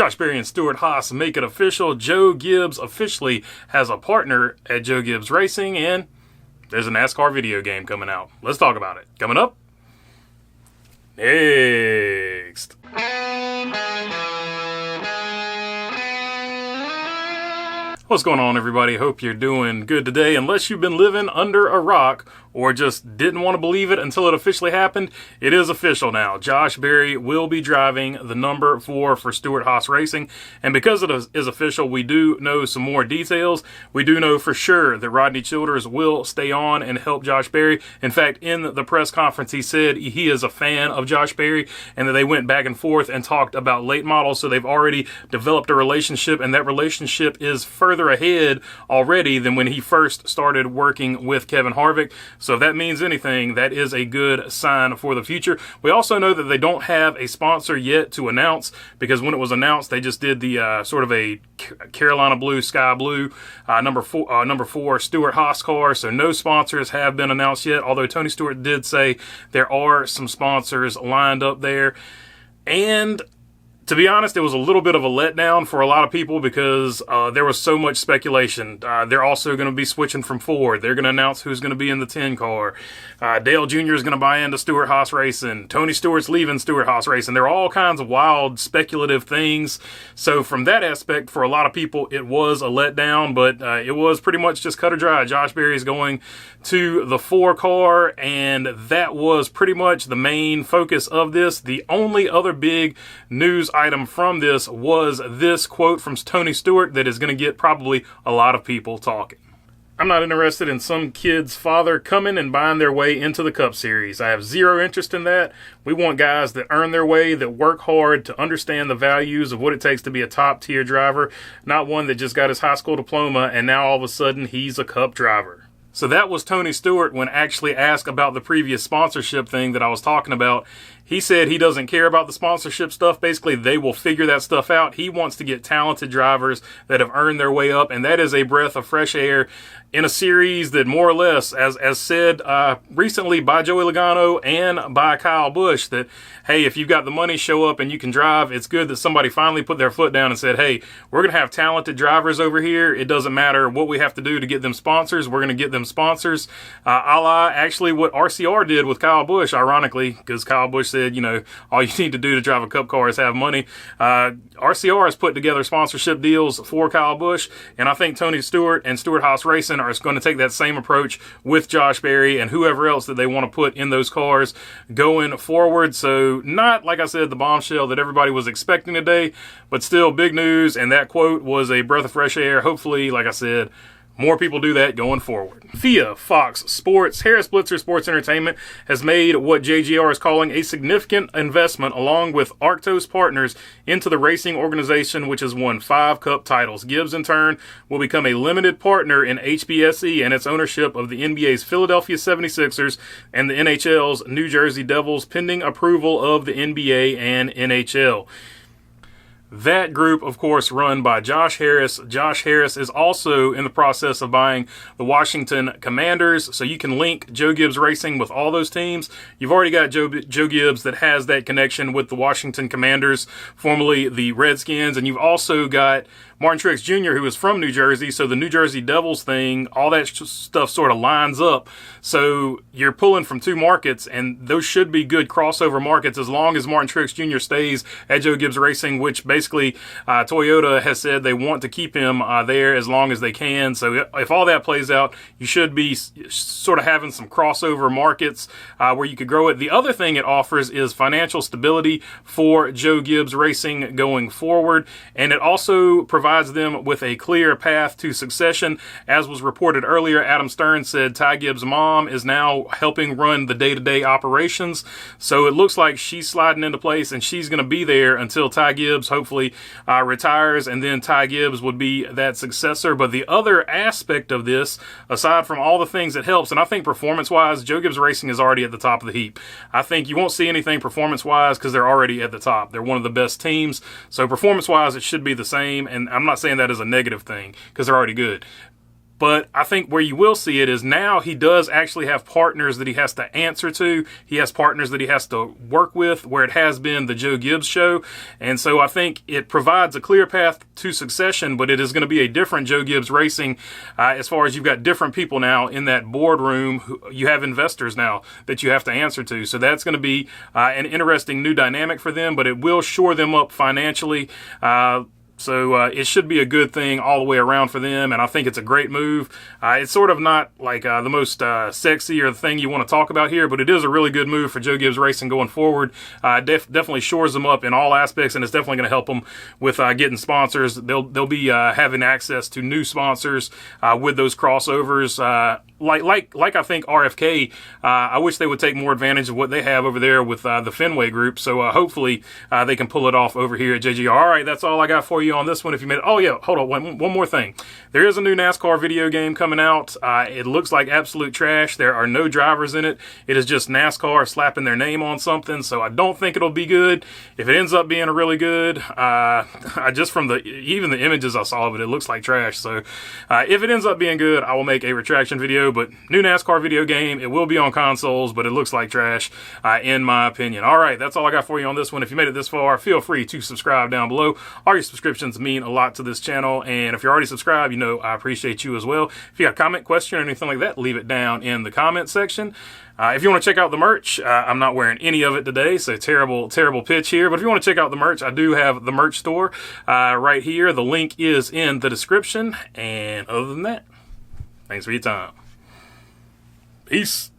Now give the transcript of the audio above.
Josh Berry and Stewart Haas make it official. Joe Gibbs officially has a partner at Joe Gibbs Racing, and there's a NASCAR video game coming out. Let's talk about it. Coming up next. What's going on, everybody? Hope you're doing good today. Unless you've been living under a rock or just didn't want to believe it until it officially happened, it is official now. Josh Berry will be driving the number 4 for Stewart Haas Racing. And because it is official, we do know some more details. We do know for sure that Rodney Childers will stay on and help Josh Berry. In fact, in the press conference, he said he is a fan of Josh Berry and that they went back and forth and talked about late models. So they've already developed a relationship, and that relationship is further ahead already than when he first started working with Kevin Harvick. So if that means anything, that is a good sign for the future. We also know that they don't have a sponsor yet to announce, because when it was announced, they just did the sort of a Carolina blue, sky blue number 4 Stewart Haas car. So no sponsors have been announced yet, although Tony Stewart did say there are some sponsors lined up there. And to be honest, it was a little bit of a letdown for a lot of people because there was so much speculation. They're also going to be switching from Ford. They're going to announce who's going to be in the 10 car. Dale Jr. is going to buy into Stewart Haas Racing. Tony Stewart's leaving Stewart Haas Racing. There are all kinds of wild, speculative things. So from that aspect, for a lot of people, it was a letdown, but it was pretty much just cut or dry. Josh Berry is going to the 4 car, and that was pretty much the main focus of this. The only other big news item from this was this quote from Tony Stewart that is going to get probably a lot of people talking. I'm not interested in some kid's father coming and buying their way into the Cup Series. I have zero interest in that. We want guys that earn their way, that work hard to understand the values of what it takes to be a top-tier driver, not one that just got his high school diploma and now all of a sudden he's a Cup driver. So that was Tony Stewart when actually asked about the previous sponsorship thing that I was talking about. He said he doesn't care about the sponsorship stuff. Basically, they will figure that stuff out. He wants to get talented drivers that have earned their way up, and that is a breath of fresh air in a series that more or less, as said recently by Joey Logano and by Kyle Busch, that, hey, if you've got the money, show up and you can drive. It's good that somebody finally put their foot down and said, hey, we're going to have talented drivers over here. It doesn't matter what we have to do to get them sponsors. We're going to get them sponsors. A la actually what RCR did with Kyle Busch, ironically, because Kyle Busch said, you know, all you need to do to drive a Cup car is have money. RCR has put together sponsorship deals for Kyle Busch, and I think Tony Stewart and Stewart Haas Racing are going to take that same approach with Josh Berry and whoever else that they want to put in those cars going forward. So not, like I said, the bombshell that everybody was expecting today, but still big news, and that quote was a breath of fresh air. Hopefully, like I said, more people do that going forward. FIA, Fox Sports, Harris Blitzer Sports Entertainment has made what JGR is calling a significant investment along with Arctos Partners into the racing organization, which has won 5 Cup titles. Gibbs, in turn, will become a limited partner in HBSE and its ownership of the NBA's Philadelphia 76ers and the NHL's New Jersey Devils, pending approval of the NBA and NHL. That group, of course, run by Josh Harris. Josh Harris is also in the process of buying the Washington Commanders, so you can link Joe Gibbs Racing with all those teams. You've already got Joe Gibbs that has that connection with the Washington Commanders, formerly the Redskins, and you've also got Martin Truex Jr., who is from New Jersey, so the New Jersey Devils thing, all that stuff sort of lines up. So you're pulling from 2 markets, and those should be good crossover markets as long as Martin Truex Jr. stays at Joe Gibbs Racing, which basically Toyota has said they want to keep him there as long as they can. So if all that plays out, you should be sort of having some crossover markets where you could grow it. The other thing it offers is financial stability for Joe Gibbs Racing going forward, and it also provides them with a clear path to succession. As was reported earlier, Adam Stern said Ty Gibbs' mom is now helping run the day-to-day operations. So it looks like she's sliding into place, and she's going to be there until Ty Gibbs hopefully retires, and then Ty Gibbs would be that successor. But the other aspect of this, aside from all the things it helps, and I think performance-wise, Joe Gibbs Racing is already at the top of the heap. I think you won't see anything performance-wise because they're already at the top. They're one of the best teams. So performance-wise, it should be the same, and I'm not saying that as a negative thing because they're already good. But I think where you will see it is now he does actually have partners that he has to answer to. He has partners that he has to work with, where it has been the Joe Gibbs show. And so I think it provides a clear path to succession, but it is going to be a different Joe Gibbs Racing as far as you've got different people now in that boardroom. You have investors now that you have to answer to. So that's going to be an interesting new dynamic for them, but it will shore them up financially. So it should be a good thing all the way around for them, and I think it's a great move. It's sort of not like the most sexy or the thing you want to talk about here, but it is a really good move for Joe Gibbs Racing going forward. Definitely shores them up in all aspects, and it's definitely going to help them with getting sponsors. They'll be having access to new sponsors with those crossovers. Like I think RFK, I wish they would take more advantage of what they have over there with the Fenway group. So hopefully they can pull it off over here at JGR. All right, that's all I got for you on this one. If you made it, oh yeah, hold on, one more thing. There is a new NASCAR video game coming out. It looks like absolute trash. There are no drivers in it. It is just NASCAR slapping their name on something. So I don't think it'll be good. If it ends up being really good, just from even the images I saw of it, it looks like trash. So if it ends up being good, I will make a retraction video. But new NASCAR video game, it will be on consoles, but it looks like trash in my opinion. All right, that's all I got for you on this one. If you made it this far, feel free to subscribe down below. All your subscriptions mean a lot to this channel, and if you're already subscribed, you know I appreciate you as well. If you got a comment, question, or anything like that, leave it down in the comment section. If you want to check out the merch, I'm not wearing any of it today, so terrible pitch here. But if you want to check out the merch, I do have the merch store right here. The link is in the description. And other than that, thanks for your time. Peace.